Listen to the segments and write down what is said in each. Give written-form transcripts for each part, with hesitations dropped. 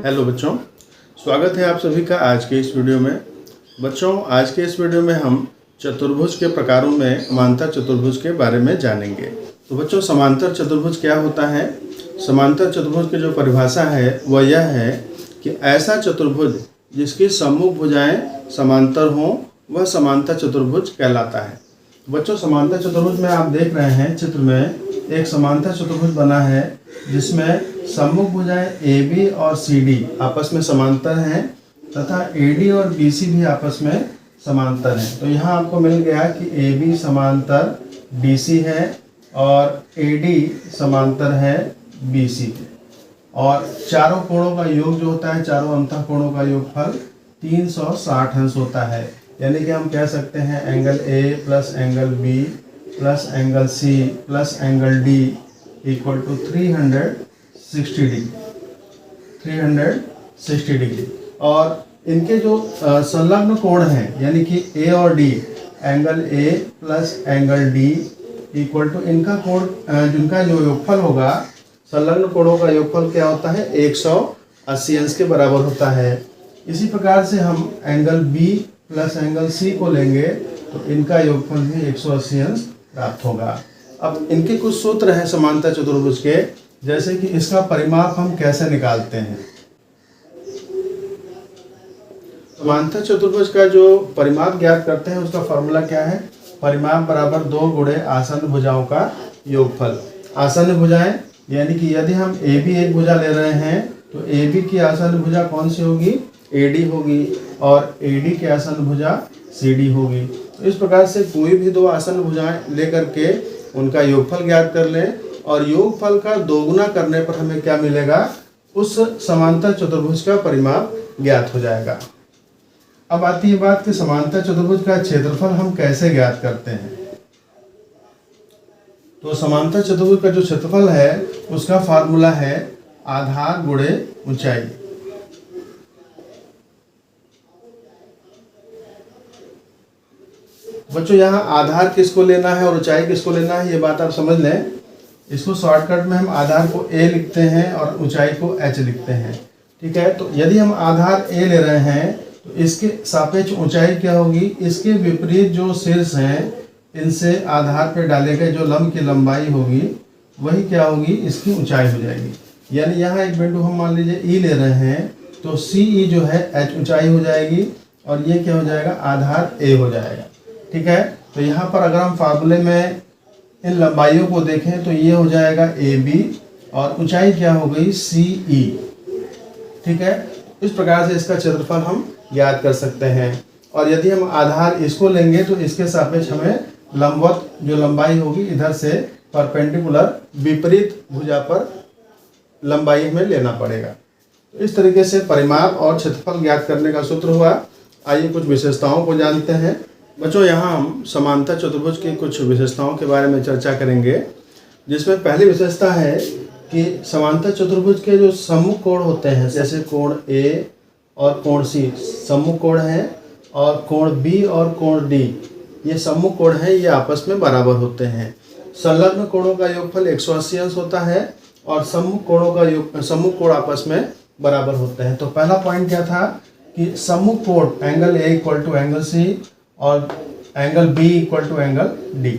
Hello बच्चों, स्वागत है आप सभी का आज के इस वीडियो में। बच्चों, आज के इस वीडियो में हम चतुर्भुज के प्रकारों में समांतर चतुर्भुज के बारे में जानेंगे। तो बच्चों, समांतर चतुर्भुज क्या होता है? समांतर चतुर्भुज की जो परिभाषा है वह यह है कि ऐसा चतुर्भुज जिसकी सम्मुख भुजाएं समांतर हों वह समांतर चतुर्भुज कहलाता है। बच्चों, समांतर चतुर्भुज में आप देख रहे हैं चित्र में एक समांतर चतुर्भुज बना है जिसमें सम्मुख भुजाएं AB और CD आपस में समांतर हैं तथा AD और BC भी आपस में समांतर हैं। तो यहाँ आपको मिल गया कि AB समांतर DC है और AD समांतर है BC के, और चारों कोणों का योग जो होता है, चारों अंतःकोणों का योगफल 360 अंश होता है। यानी कि हम कह सकते हैं angle A plus angle B plus angle C plus angle D equal to 360 degree. और इनके जो संलग्न कोण हैं यानी कि A और D, angle A plus angle D equal to इनका कोण, जिनका जो योगफल होगा, संलग्न कोणों का योगफल क्या होता है? 180 अंश के बराबर होता है। इसी प्रकार से हम angle B plus angle C को लेंगे तो इनका योगफल भी 180 अंश प्राप्त होगा। अब इनके कुछ सूत्र हैं समांतर चतुर्भुज के, जैसे कि इसका परिमाप हम कैसे निकालते हैं। समांतर चतुर्भुज का जो परिमाप ज्ञात करते हैं उसका फॉर्मूला क्या है? परिमाप बराबर 2 गुणे आसन्न भुजाओं का योगफल। आसन्न भुजाएं यानी कि यदि हम AB एक भुजा ले रहे हैं तो AB की आसन्न भुजा कौन सी होगी? AD होगी, और AD की आसन्न भुजा CD होगी। तो इस प्रकार से कोई भी दो आसन्न भुजाएं लेकर के उनका योगफल ज्ञात कर लें, और योगफल का दोगुना करने पर हमें क्या मिलेगा? उस समांतर चतुर्भुज का परिमाप ज्ञात हो जाएगा। अब आती है बात कि समांतर चतुर्भुज का क्षेत्रफल हम कैसे ज्ञात करते हैं। तो समांतर चतुर्भुज का जो क्षेत्रफल है उसका फार्मूला है आधार गुणे ऊंचाई। बच्चों, यहाँ आधार किसको लेना है और ऊंचाई किसको लेना है ये बात आप समझ लें। इसको शॉर्टकट में हम आधार को A लिखते हैं और ऊंचाई को H लिखते हैं, ठीक है। तो यदि हम आधार A ले रहे हैं तो इसके सापेक्ष ऊंचाई क्या होगी? इसके विपरीत जो शीर्ष हैं इनसे आधार पे डाले गए जो लंब की लंबाई होगी वही क्या होगी? इसकी ऊंचाई हो जाएगी। यानी यहाँ एक बिंदु हम मान लीजिए E ले रहे हैं तो CE जो है H ऊंचाई हो जाएगी, और ये क्या हो जाएगा? आधार A हो जाएगा, ठीक है। तो यहाँ पर अगर हम फार्मूले में इन लंबाइयों को देखें तो ये हो जाएगा AB और ऊंचाई क्या हो गई? CE, ठीक है। इस प्रकार से इसका क्षेत्रफल हम ज्ञात कर सकते हैं। और यदि हम आधार इसको लेंगे तो इसके सापेक्ष हमें लंबवत जो लंबाई होगी इधर से परपेंडिकुलर विपरीत भुजा पर लंबाई हमें लेना पड़ेगा। तो इस तरीके से परिमाप और क्षेत्रफल ज्ञात करने का सूत्र हुआ। आइए कुछ विशेषताओं को जानते हैं। बच्चों, यहाँ हम समांतर चतुर्भुज की कुछ विशेषताओं के बारे में चर्चा करेंगे, जिसमें पहली विशेषता है कि समांतर चतुर्भुज के जो सम्मुख कोण होते हैं, जैसे कोण A और कोण C सम्मुख कोण हैं, और कोण B और कोण D ये सम्मुख कोण हैं, ये आपस में बराबर होते हैं। संलग्न कोणों का योगफल 180 अंश होता है और सम्मुख कोण आपस में बराबर होते हैं। तो पहला पॉइंट क्या था कि सम्मुख कोण angle A equal to angle C और angle B equal to angle D।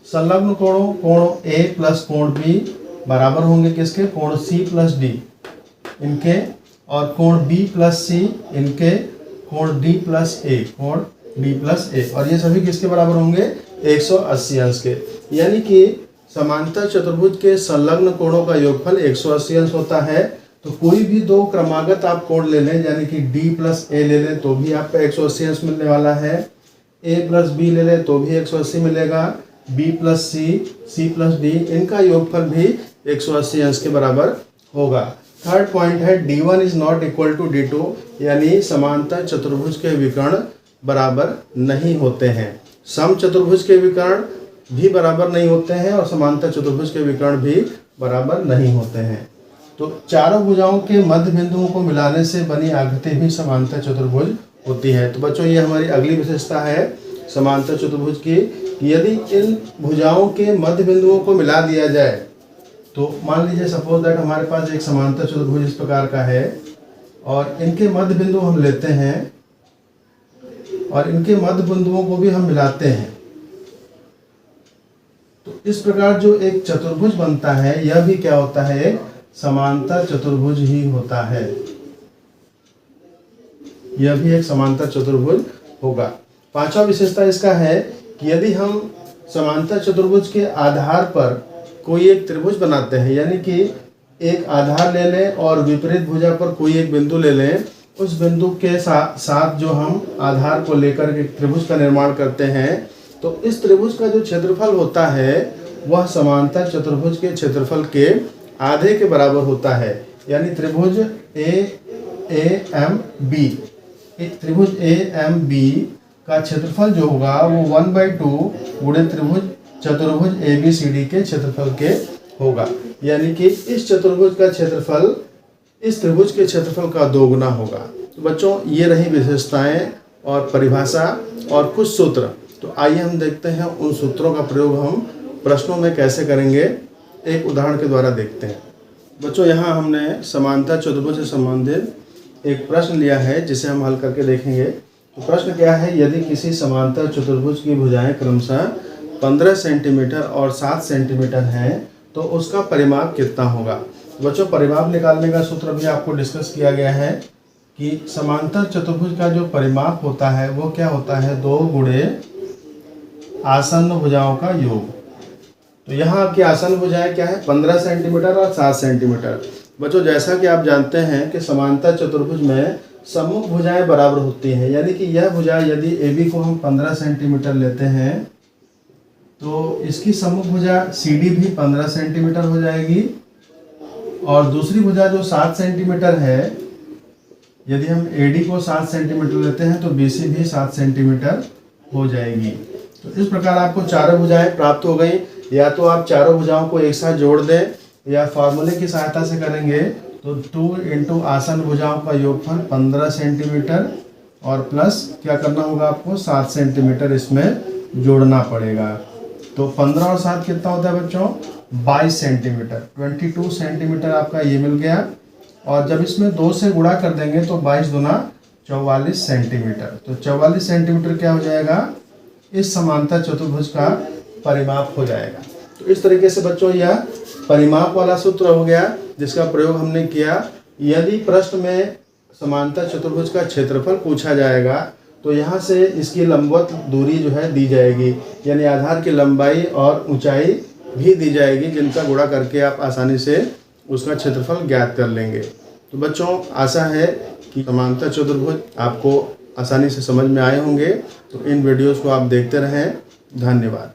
संलग्न कोण A प्लस कोण B बराबर होंगे किसके? कोण C प्लस D इनके, और कोण B प्लस C इनके, कोण D प्लस A, कोण D प्लस A, और ये सभी किसके बराबर होंगे? 180 अंश के। यानी कि समांतर चतुर्भुज के संलग्न कोणों का योगफल 180 अंश होता है। तो कोई भी दो क्रमागत आप कोण ले लें, यानी कि D प्लस A ले लें तो भी आपको 180 अंश मिलने वाला है, A प्लस B ले लें तो भी 180 मिलेगा, B plus C plus D इनका योगफल भी 180 अंश के बराबर होगा। थर्ड पॉइंट है D1 is not equal to D2, यानी समांतर चतुर्भुज के विकर्ण बराबर नहीं होते हैं। सम चतुर्भुज के विकर्ण भी बराबर नहीं होते हैं और समांतर चतुर्भुज के विकर्ण भी बराबर नहीं होते हैं। तो चारों भुजाओं के मध्य बिंदुओं को मिलाने से बनी आकृति भी समांतर चतुर्भुज होती है। तो बच्चों, ये हमारी अगली विशेषता है समांतर चतुर्भुज की। यदि इन भुजाओं के मध्य बिंदुओं को मिला दिया जाए तो मान लीजिए सपोज दैट हमारे पास एक समांतर चतुर्भुज इस प्रकार का है और इनके मध्य बिंदु हम लेते हैं और इनके मध्य बिंदुओं को भी हम मिलाते हैं। तो इस प्रकार जो एक चतुर्भुज बनता है यह भी क्या होता है, एक समांतर चतुर्भुज ही होता है। यह भी एक समांतर चतुर्भुज होगा। पांचवा विशेषता इसका है कि यदि हम समांतर चतुर्भुज के आधार पर कोई एक त्रिभुज बनाते हैं, यानी कि एक आधार ले लें और विपरीत भुजा पर कोई एक बिंदु ले लें, उस बिंदु के साथ जो हम आधार को लेकर के त्रिभुज का निर्माण करते हैं, तो इस त्रिभुज का जो क्षेत्रफल होता है वह समांतर चतुर्भुज के क्षेत्रफल के आधे के बराबर होता है। यानी त्रिभुज AMB, त्रिभुज AMB का क्षेत्रफल जो होगा वो 1/2 गुणित त्रिभुज चतुर्भुज ABCD के क्षेत्रफल के होगा। यानी कि इस चतुर्भुज का क्षेत्रफल इस त्रिभुज के क्षेत्रफल का 2 गुना होगा। तो बच्चों ये रही विशेषताएं और परिभाषा और कुछ सूत्र। तो आइए हम देखते हैं उन सूत्रों का प्रयोग हम प्रश्नों में कैसे करेंगे, एक उदाहरण के द्वारा देखते हैं। बच्चों यहाँ हमने समांतर चतुर्भुज से संबंधित एक प्रश्न लिया है जिसे हम हल करके देखेंगे। तो प्रश्न क्या है, यदि किसी समांतर चतुर्भुज की भुजाएं क्रमशः 15 सेंटीमीटर और 7 सेंटीमीटर हैं तो उसका परिमाप कितना होगा। बच्चों परिमाप निकालने का सूत्र भी आपको डिस्कस किया गया है कि समांतर चतुर्भुज का जो परिमाप होता है वो क्या होता है, 2 गुणे आसन्न भुजाओं का योग। तो यहाँ आपकी आसन्न भुजाएं क्या है, 15 सेंटीमीटर और 7 सेंटीमीटर। बच्चों जैसा कि आप जानते हैं कि समांतर चतुर्भुज में सम्मुख भुजाएं बराबर होती हैं, यानी कि यह भुजा यदि AB को हम 15 सेंटीमीटर लेते हैं तो इसकी सम्मुख भुजा CD भी 15 सेंटीमीटर हो जाएगी और दूसरी भुजा जो 7 सेंटीमीटर है, यदि हम AD को 7 सेंटीमीटर लेते हैं तो BC भी 7 सेंटीमीटर हो जाएगी। तो इस प्रकार आपको चारों भुजाएं प्राप्त हो गई। या तो आप चारों भुजाओं को एक साथ जोड़ दें या फार्मूले की सहायता से करेंगे तो 2 इंटू आसन्न भुजाओं का योगफल 15 सेंटीमीटर और प्लस क्या करना होगा आपको 7 सेंटीमीटर इसमें जोड़ना पड़ेगा। तो 15 और 7 कितना होता है बच्चों, 22 सेंटीमीटर, 22 सेंटीमीटर आपका ये मिल गया। और जब इसमें 2 से गुणा कर देंगे तो 22 दूना 44 सेंटीमीटर। तो 44 सेंटीमीटर क्या हो जाएगा, इस समांतर चतुर्भुज का परिमाप हो जाएगा। तो इस तरीके से बच्चों यह परिमाप वाला सूत्र हो गया जिसका प्रयोग हमने किया। यदि प्रश्न में समांतर चतुर्भुज का क्षेत्रफल पूछा जाएगा तो यहाँ से इसकी लंबवत दूरी जो है दी जाएगी, यानी आधार की लंबाई और ऊंचाई भी दी जाएगी, जिनका गुणा करके आप आसानी से उसका क्षेत्रफल ज्ञात कर लेंगे। तो बच्चों आशा है कि समांतर चतुर्भुज आपको आसानी से समझ में आए होंगे। तो इन वीडियोज़ को आप देखते रहें। धन्यवाद।